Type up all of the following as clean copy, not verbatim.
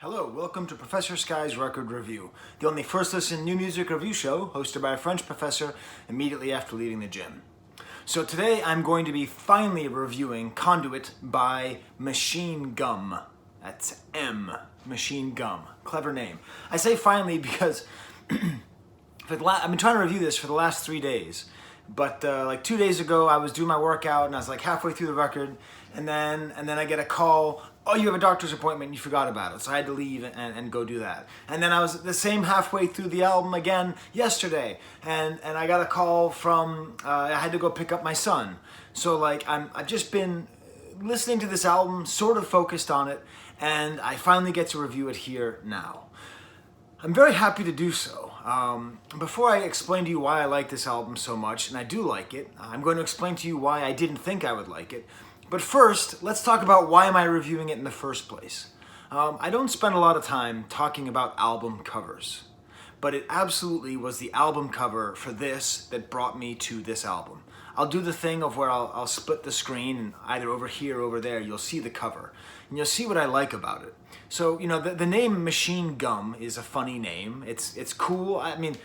Hello, welcome to Professor Skye's Record Review, the only first listen new music review show hosted by a French professor immediately after leaving the gym. So today I'm going to be finally reviewing Conduit by Machinegum. That's M, Machinegum. Clever name. I say finally because I've been trying to review this for the last 3 days. But like 2 days ago, I was doing my workout and I was like halfway through the record, and then I get a call. Oh, you have a doctor's appointment and you forgot about it. So I had to leave and go do that. And then I was the same halfway through the album again yesterday, and I got a call from I had to go pick up my son. So like I've just been listening to this album, sort of focused on it, and I finally get to review it here now. I'm very happy to do so. Before I explain to you why I like this album so much, and I do like it, I'm going to explain to you why I didn't think I would like it. But first, let's talk about why am I reviewing it in the first place. I don't spend a lot of time talking about album covers, but it absolutely was the album cover for this that brought me to this album. I'll do the thing of where I'll split the screen, and either over here or over there, you'll see the cover. And you'll see what I like about it. So, you know, the name Machinegum is a funny name. It's cool. I mean,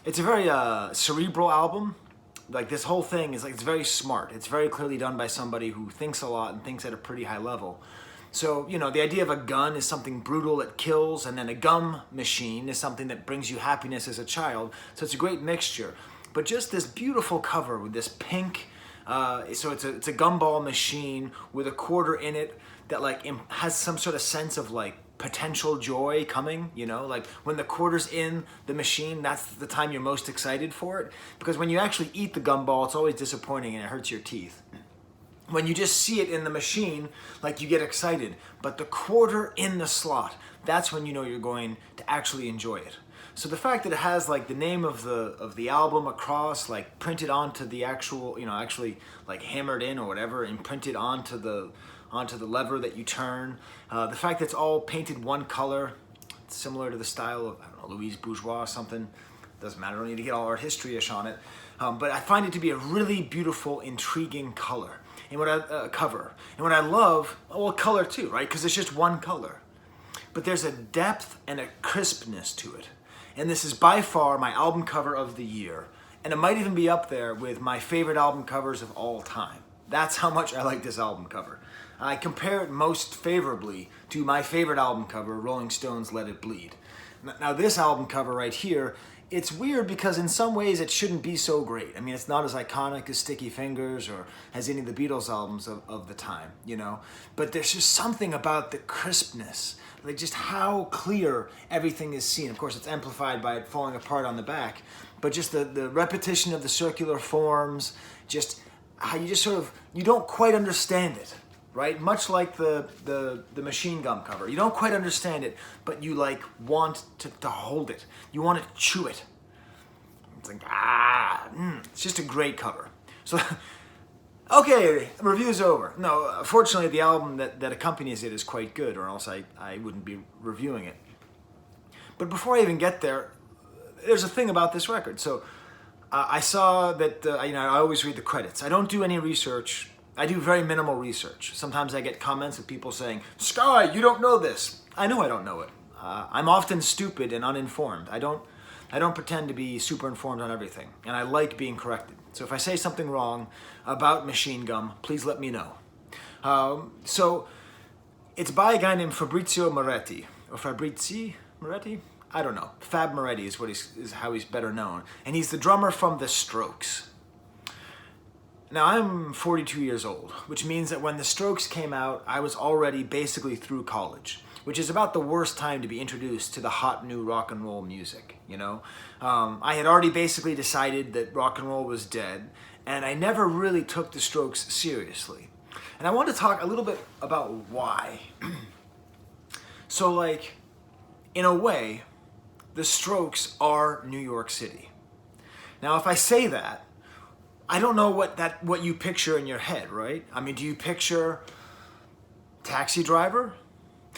it's a very cerebral album. Like, this whole thing is like, it's very smart. It's very clearly done by somebody who thinks a lot and thinks at a pretty high level. So, you know, the idea of a gun is something brutal that kills, and then a gum machine is something that brings you happiness as a child. So it's a great mixture. But just this beautiful cover with this pink, so it's a gumball machine with a quarter in it that like has some sort of sense of like potential joy coming, you know, like when the quarter's in the machine, that's the time you're most excited for it. Because when you actually eat the gumball, it's always disappointing and it hurts your teeth. When you just see it in the machine, like you get excited. But the quarter in the slot, that's when you know you're going to actually enjoy it. So the fact that it has like the name of the album across, like printed onto the actual, you know, actually like hammered in or whatever, and printed onto the lever that you turn. The fact that it's all painted one color, similar to the style of, I don't know, Louise Bourgeois or something. Doesn't matter, I don't need to get all art history-ish on it. But I find it to be a really beautiful, intriguing color. And what I cover. And what I love, well, color too, right? Because it's just one color. But there's a depth and a crispness to it. And this is by far my album cover of the year. And it might even be up there with my favorite album covers of all time. That's how much I like this album cover. I compare it most favorably to my favorite album cover, Rolling Stone's Let It Bleed. Now this album cover right here, it's weird because in some ways it shouldn't be so great. I mean, it's not as iconic as Sticky Fingers or as any of the Beatles albums of the time, you know? But there's just something about the crispness, like just how clear everything is seen. Of course, it's amplified by it falling apart on the back, but just the repetition of the circular forms, just how you just sort of, you don't quite understand it, right? Much like the Machinegum cover. You don't quite understand it, but you like want to hold it. You want to chew it. It's like, it's just a great cover. So, okay, review's over. No, fortunately the album that accompanies it is quite good, or else I wouldn't be reviewing it. But before I even get there, there's a thing about this record. So I saw that, you know, I always read the credits. I don't do any research. I do very minimal research. Sometimes I get comments of people saying, Skye, you don't know this. I know I don't know it. I'm often stupid and uninformed. I don't pretend to be super informed on everything, and I like being corrected. So if I say something wrong about Machinegum, please let me know. So it's by a guy named Fabrizio Moretti, or Fabrizi Moretti? I don't know. Fab Moretti is how he's better known. And he's the drummer from The Strokes. Now, I'm 42 years old, which means that when The Strokes came out, I was already basically through college, which is about the worst time to be introduced to the hot new rock and roll music, you know? I had already basically decided that rock and roll was dead, and I never really took The Strokes seriously. And I want to talk a little bit about why. So, like, in a way, The Strokes are New York City. Now, if I say that, I don't know what you picture in your head, right? I mean, do you picture Taxi Driver?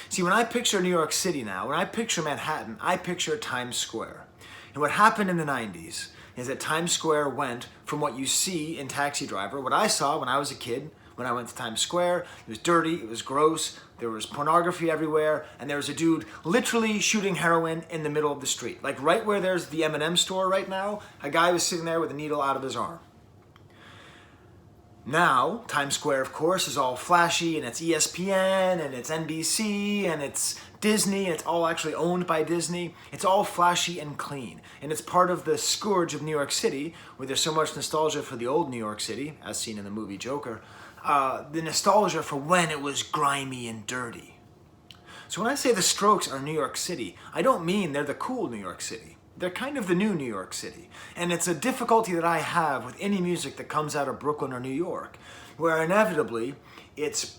See, when I picture New York City now, when I picture Manhattan, I picture Times Square. And what happened in the 90s is that Times Square went from what you see in Taxi Driver, what I saw when I was a kid, when I went to Times Square, it was dirty, it was gross, there was pornography everywhere, and there was a dude literally shooting heroin in the middle of the street. Like right where there's the M&M store right now, a guy was sitting there with a needle out of his arm. Now, Times Square, of course, is all flashy, and it's ESPN, and it's NBC, and it's Disney, and it's all actually owned by Disney. It's all flashy and clean. And it's part of the scourge of New York City, where there's so much nostalgia for the old New York City, as seen in the movie Joker, the nostalgia for when it was grimy and dirty. So when I say the Strokes are New York City, I don't mean they're the cool New York City. They're kind of the new New York City. And it's a difficulty that I have with any music that comes out of Brooklyn or New York, where inevitably it's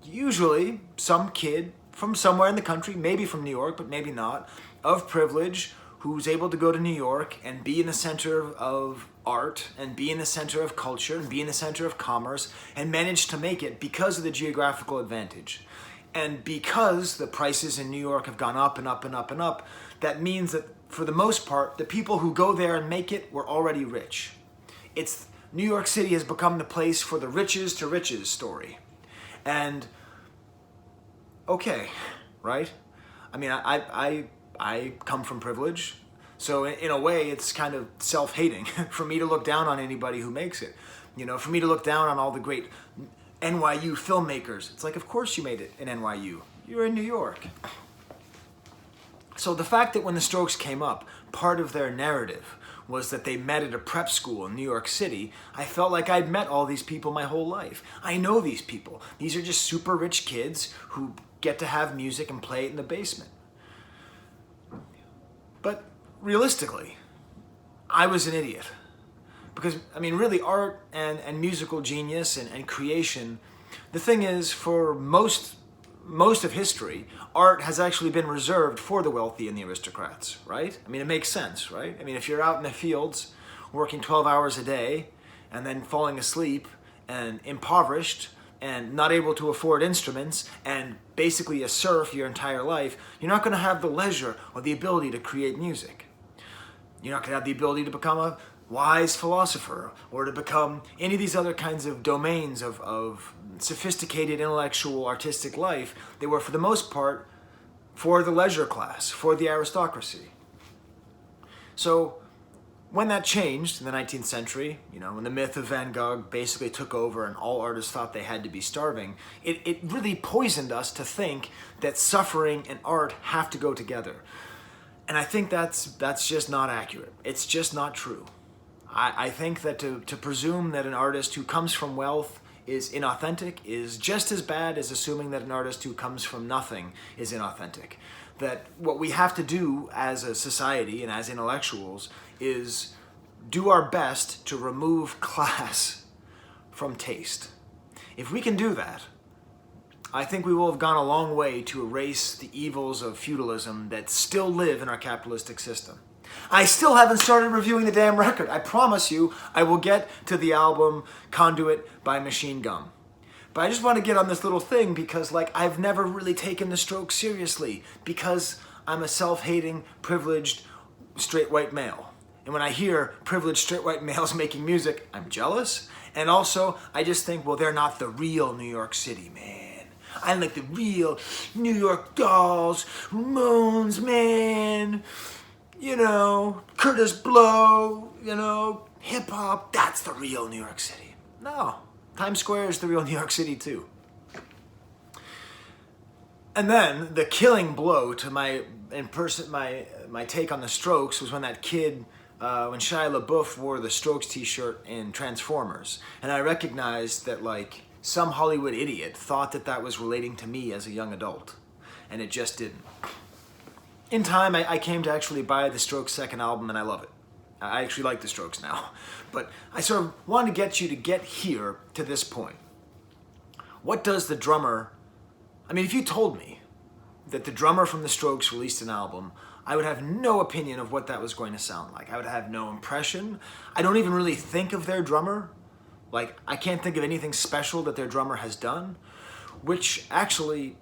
usually some kid from somewhere in the country, maybe from New York, but maybe not, of privilege, who's able to go to New York and be in the center of art and be in the center of culture and be in the center of commerce and manage to make it because of the geographical advantage. And because the prices in New York have gone up and up and up and up, that means that for the most part, the people who go there and make it were already rich. It's New York City has become the place for the riches to riches story. And okay, right? I mean, I come from privilege, so in a way it's kind of self-hating for me to look down on anybody who makes it. You know, for me to look down on all the great NYU filmmakers. It's like, of course you made it in NYU. You're in New York. So the fact that when the Strokes came up, part of their narrative was that they met at a prep school in New York City, I felt like I'd met all these people my whole life. I know these people. These are just super rich kids who get to have music and play it in the basement. But realistically, I was an idiot. Because, I mean, really art and musical genius and creation, the thing is, for most of history, art has actually been reserved for the wealthy and the aristocrats, right? I mean, it makes sense, right? I mean, if you're out in the fields working 12 hours a day and then falling asleep and impoverished and not able to afford instruments and basically a serf your entire life, you're not going to have the leisure or the ability to create music. You're not going to have the ability to become a wise philosopher or to become any of these other kinds of domains of sophisticated intellectual artistic life. They were for the most part for the leisure class, for the aristocracy. So when that changed in the 19th century, you know, when the myth of Van Gogh basically took over and all artists thought they had to be starving, it really poisoned us to think that suffering and art have to go together. And I think that's just not accurate. It's just not true. I think that to presume that an artist who comes from wealth is inauthentic is just as bad as assuming that an artist who comes from nothing is inauthentic. That what we have to do as a society and as intellectuals is do our best to remove class from taste. If we can do that, I think we will have gone a long way to erase the evils of feudalism that still live in our capitalistic system. I still haven't started reviewing the damn record. I promise you I will get to the album Conduit by Machinegum. But I just want to get on this little thing because, like, I've never really taken the Strokes seriously because I'm a self-hating, privileged, straight white male. And when I hear privileged, straight white males making music, I'm jealous. And also, I just think, well, they're not the real New York City, man. I like the real New York Dolls, Ramones, man. You know, Curtis Blow, you know, hip-hop, that's the real New York City. No, Times Square is the real New York City too. And then the killing blow to my take on the Strokes was when that kid, when Shia LaBeouf wore the Strokes t-shirt in Transformers. And I recognized that, like, some Hollywood idiot thought that that was relating to me as a young adult. And it just didn't. In time, I came to actually buy the Strokes' second album, and I love it. I actually like the Strokes now. But I sort of wanted to get you to get here to this point. What does the drummer... I mean, if you told me that the drummer from the Strokes released an album, I would have no opinion of what that was going to sound like. I would have no impression. I don't even really think of their drummer. Like, I can't think of anything special that their drummer has done, which actually...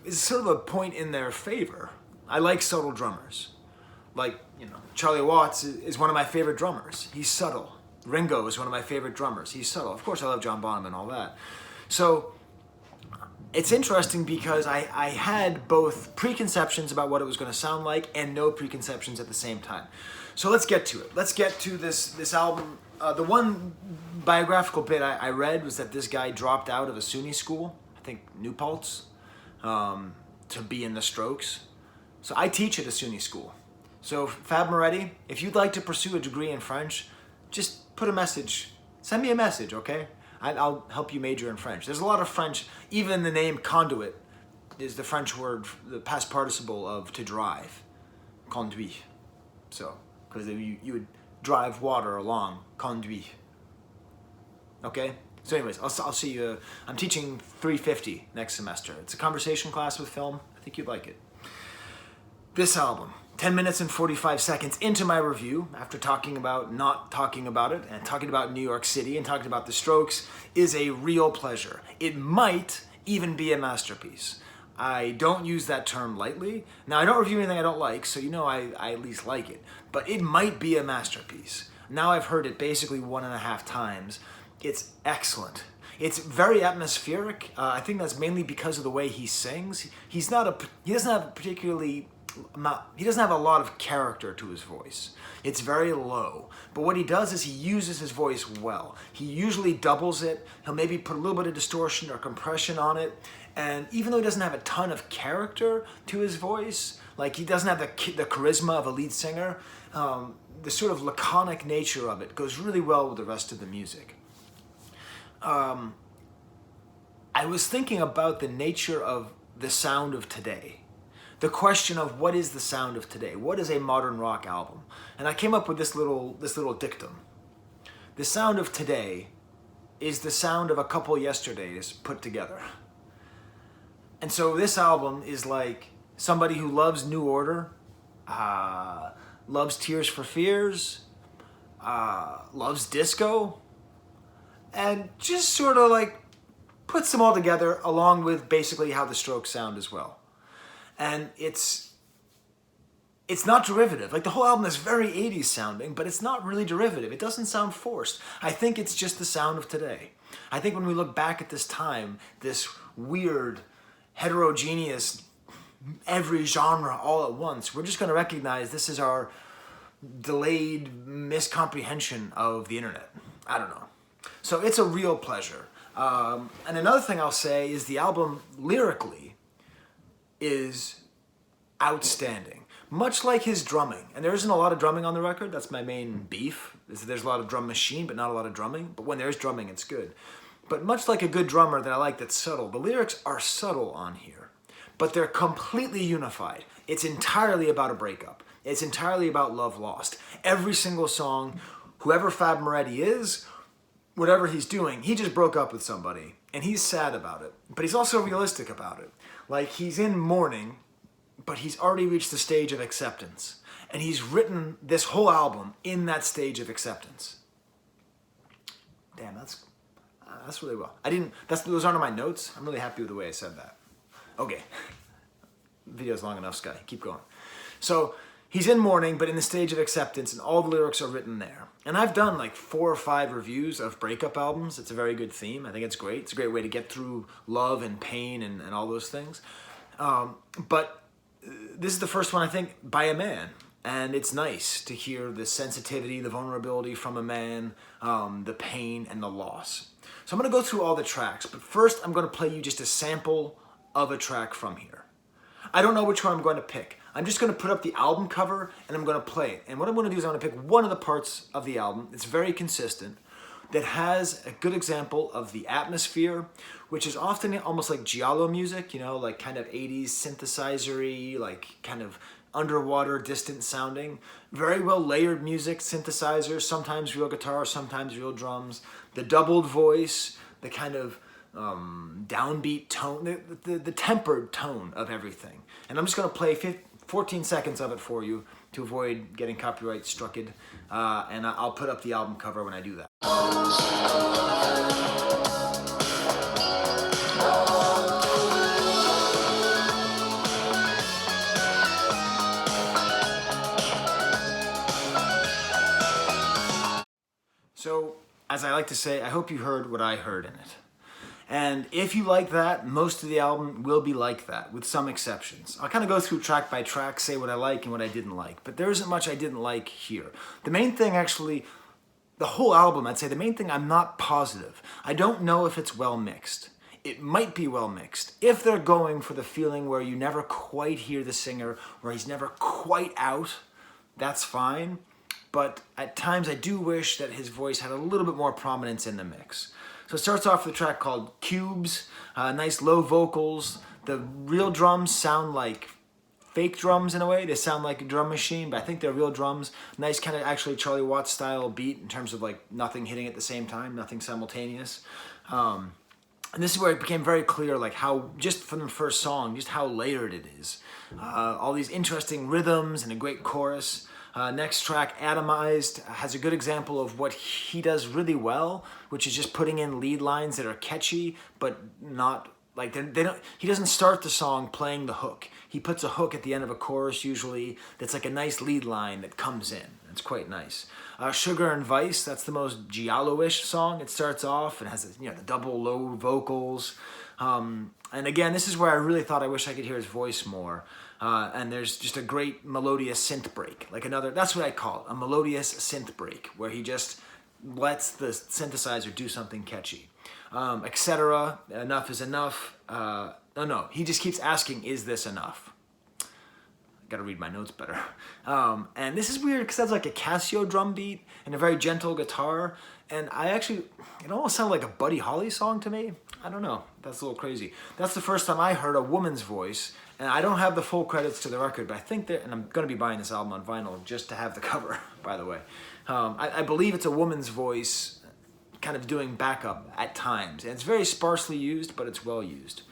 is sort of a point in their favor. I like subtle drummers. Like, you know, Charlie Watts is one of my favorite drummers. He's subtle. Ringo is one of my favorite drummers. He's subtle. Of course, I love John Bonham and all that. So, it's interesting because I had both preconceptions about what it was going to sound like and no preconceptions at the same time. So let's get to it. Let's get to this album. The one biographical bit I read was that this guy dropped out of a SUNY school, I think New Paltz, to be in the Strokes. So I teach at a SUNY school. So Fab Moretti, if you'd like to pursue a degree in French, just put a message. Send me a message, okay? I'll help you major in French. There's a lot of French. Even the name Conduit is the French word, the past participle of to drive. Conduit. So, because you would drive water along. Conduit. Okay? So anyways, I'll see you. I'm teaching 350 next semester. It's a conversation class with film. I think you'd like it. This album, 10 minutes and 45 seconds into my review, after talking about not talking about it, and talking about New York City, and talking about the Strokes, is a real pleasure. It might even be a masterpiece. I don't use that term lightly. Now, I don't review anything I don't like, so you know I at least like it. But it might be a masterpiece. Now I've heard it basically 1.5 times. It's excellent. It's very atmospheric. I think that's mainly because of the way he sings. He doesn't have a lot of character to his voice. It's very low. But what he does is he uses his voice well. He usually doubles it. He'll maybe put a little bit of distortion or compression on it. And even though he doesn't have a ton of character to his voice, like he doesn't have the charisma of a lead singer, the sort of laconic nature of it goes really well with the rest of the music. I was thinking about the nature of the sound of today. The question of what is the sound of today? What is a modern rock album? And I came up with this little dictum. The sound of today is the sound of a couple yesterdays put together. And so this album is like somebody who loves New Order, loves Tears for Fears, loves disco, and just sort of like puts them all together along with basically how the Strokes sound as well. And it's not derivative. Like the whole album is very 80s sounding, but it's not really derivative. It doesn't sound forced. I think it's just the sound of today. I think when we look back at this time, this weird, heterogeneous, every genre all at once, we're just going to recognize this is our delayed miscomprehension of the internet. I don't know. So it's a real pleasure. And another thing I'll say is the album lyrically is outstanding. Much like his drumming. And there isn't a lot of drumming on the record. That's my main beef. There's a lot of drum machine, but not a lot of drumming. But when there's drumming, it's good. But much like a good drummer that I like that's subtle, the lyrics are subtle on here. But they're completely unified. It's entirely about a breakup. It's entirely about love lost. Every single song, whoever Fab Moretti is, whatever he's doing, he just broke up with somebody. And he's sad about it. But he's also realistic about it. Like, he's in mourning, but he's already reached the stage of acceptance. And he's written this whole album in that stage of acceptance. Damn, that's really well. Those aren't in my notes. I'm really happy with the way I said that. Okay. Video's long enough, Skye. Keep going. So, he's in mourning, but in the stage of acceptance, and all the lyrics are written there. And I've done like 4 or 5 reviews of breakup albums. It's a very good theme. I think it's great. It's a great way to get through love and pain and all those things. But this is the first one, I think, by a man. And it's nice to hear the sensitivity, the vulnerability from a man, the pain and the loss. So I'm going to go through all the tracks. But first, I'm going to play you just a sample of a track from here. I don't know which one I'm going to pick. I'm just going to put up the album cover and I'm going to play it. And what I'm going to do is I'm going to pick one of the parts of the album that's very consistent, that has a good example of the atmosphere, which is often almost like giallo music, you know, like kind of 80s synthesizer-y, like kind of underwater, distant sounding. Very well layered music, synthesizers, sometimes real guitar, sometimes real drums. The doubled voice, the kind of downbeat tone, the tempered tone of everything. And I'm just going to play 14 seconds of it for you to avoid getting copyright struck. And I'll put up the album cover when I do that. So, as I like to say, I hope you heard what I heard in it. And if you like that, most of the album will be like that, with some exceptions. I'll kind of go through track by track, say what I like and what I didn't like, but there isn't much I didn't like here. The main thing, actually, the whole album, I'd say the main thing, I'm not positive. I don't know if it's well mixed. It might be well mixed. If they're going for the feeling where you never quite hear the singer, where he's never quite out, that's fine. But at times I do wish that his voice had a little bit more prominence in the mix. So it starts off with a track called Cubes, nice low vocals. The real drums sound like fake drums in a way. They sound like a drum machine, but I think they're real drums. Nice kind of actually Charlie Watts style beat in terms of like nothing hitting at the same time, nothing simultaneous. And this is where it became very clear, like how, just from the first song, just how layered it is. All these interesting rhythms and a great chorus. Next track, Atomized, has a good example of what he does really well, which is just putting in lead lines that are catchy, but not like they don't. He doesn't start the song playing the hook. He puts a hook at the end of a chorus usually that's like a nice lead line that comes in. It's quite nice. Sugar and Vice, that's the most giallo-ish song. It starts off and has the double low vocals. And again, this is where I really thought I wish I could hear his voice more. And there's just a great melodious synth break, like another, that's what I call it, a melodious synth break, where he just lets the synthesizer do something catchy. Etc., Enough is Enough. No, he just keeps asking, is this enough? Gotta read my notes better. And this is weird because that's like a Casio drum beat and a very gentle guitar. And it almost sounded like a Buddy Holly song to me. I don't know, that's a little crazy. That's the first time I heard a woman's voice, and I don't have the full credits to the record, but I think and I'm gonna be buying this album on vinyl just to have the cover, by the way. I believe it's a woman's voice kind of doing backup at times, and it's very sparsely used, but it's well used.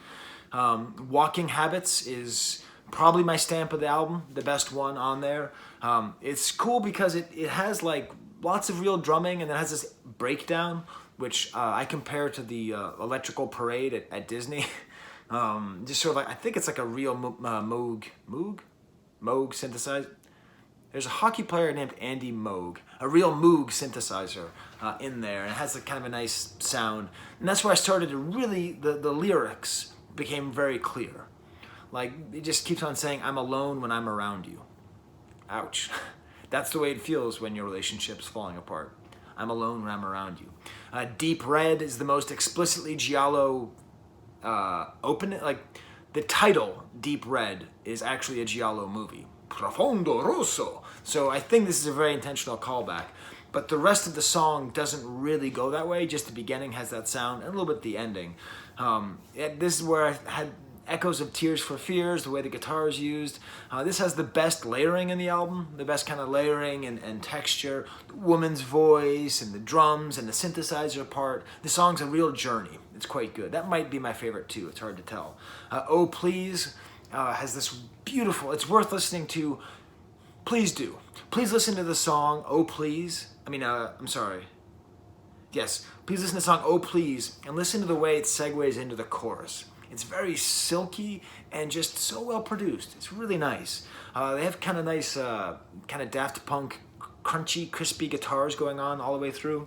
Walking Habits is probably my stamp of the album, the best one on there. It's cool because it has like lots of real drumming, and it has this breakdown, which I compare to the Electrical Parade at Disney. Just sort of like, I think it's like a real Moog synthesizer. There's a hockey player named Andy Moog, a real Moog synthesizer in there, and it has kind of a nice sound. And that's where I started to really, the lyrics became very clear. Like, it just keeps on saying, I'm alone when I'm around you. Ouch. That's the way it feels when your relationship's falling apart. I'm alone when I'm around you. Deep Red is the most explicitly giallo like the title, Deep Red, is actually a giallo movie. Profondo Rosso. So I think this is a very intentional callback. But the rest of the song doesn't really go that way. Just the beginning has that sound, and a little bit the ending. This is where I had echoes of Tears for Fears, the way the guitar is used. This has the best layering in the album, the best kind of layering and texture, the woman's voice and the drums and the synthesizer part. The song's a real journey. It's quite good. That might be my favorite too. It's hard to tell. Oh Please has this beautiful, it's worth listening to. Please do. Please listen to the song Oh Please. I'm sorry. Yes, please listen to the song Oh Please and listen to the way it segues into the chorus. It's very silky and just so well produced. It's really nice. They have kind of nice, kind of Daft Punk, crunchy, crispy guitars going on all the way through.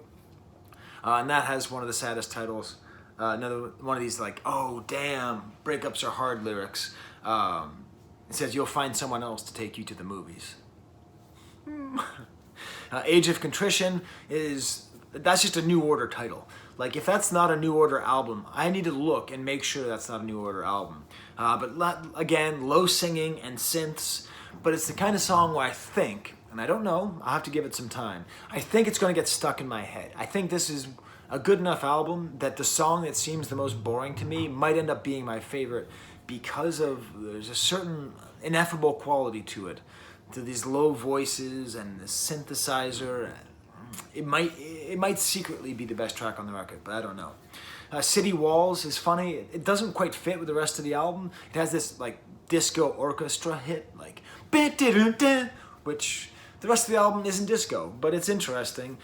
And that has one of the saddest titles. Another one of these like, oh damn, breakups are hard lyrics. It says, you'll find someone else to take you to the movies. Age of Contrition that's just a New Order title. Like, if that's not a New Order album, I need to look and make sure that's not a New Order album. But again, low singing and synths, but it's the kind of song where I think, and I don't know, I'll have to give it some time, I think it's going to get stuck in my head. I think this is a good enough album that the song that seems the most boring to me might end up being my favorite because there's a certain ineffable quality to it, to these low voices and the synthesizer. It might secretly be the best track on the record, but I don't know. City Walls is funny. It doesn't quite fit with the rest of the album. It has this like disco orchestra hit, like which the rest of the album isn't disco, but it's interesting.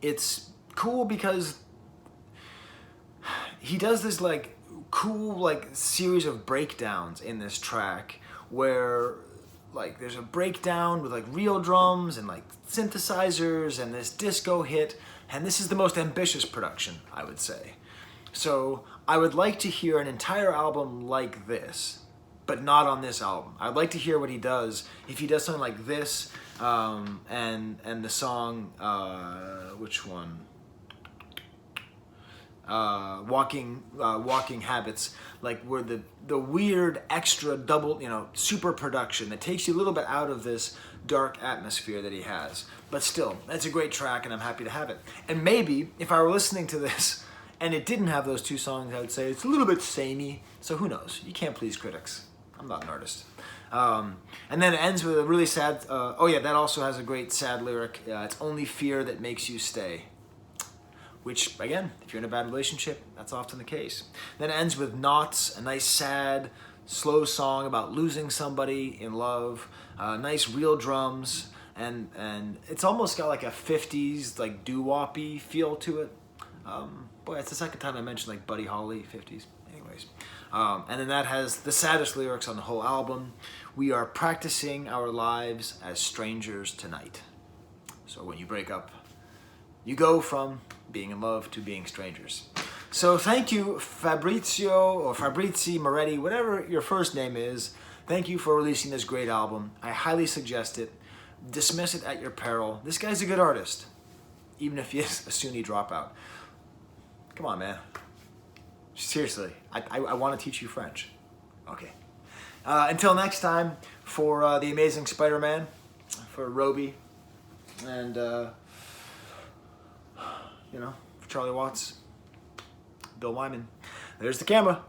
It's cool because he does this like cool like series of breakdowns in this track where like there's a breakdown with like real drums and like synthesizers and this disco hit, and this is the most ambitious production, I would say. So I would like to hear an entire album like this, but not on this album. I'd like to hear what he does. If he does something like this, and the song, which one? Walking Habits, like where the weird extra double, super production that takes you a little bit out of this dark atmosphere that he has. But still, that's a great track, and I'm happy to have it. And maybe if I were listening to this and it didn't have those two songs, I would say it's a little bit samey. So who knows? You can't please critics. I'm not an artist. And then it ends with a really sad. That also has a great sad lyric. It's only fear that makes you stay. Which, again, if you're in a bad relationship, that's often the case. Then it ends with Knots, a nice, sad, slow song about losing somebody in love. Nice real drums, and it's almost got like a 50s, like doo-woppy feel to it. Boy, it's the second time I mentioned like Buddy Holly, 50s. Anyways. And then that has the saddest lyrics on the whole album. We are practicing our lives as strangers tonight. So when you break up, you go from being in love to being strangers. So thank you, Fabrizio or Fabrizi Moretti, whatever your first name is. Thank you for releasing this great album. I highly suggest it. Dismiss it at your peril. This guy's a good artist, even if he is a SUNY dropout. Come on, man. Seriously, I want to teach you French. Okay. Until next time, for the Amazing Spider-Man, for Roby, and for Charlie Watts, Bill Wyman. There's the camera.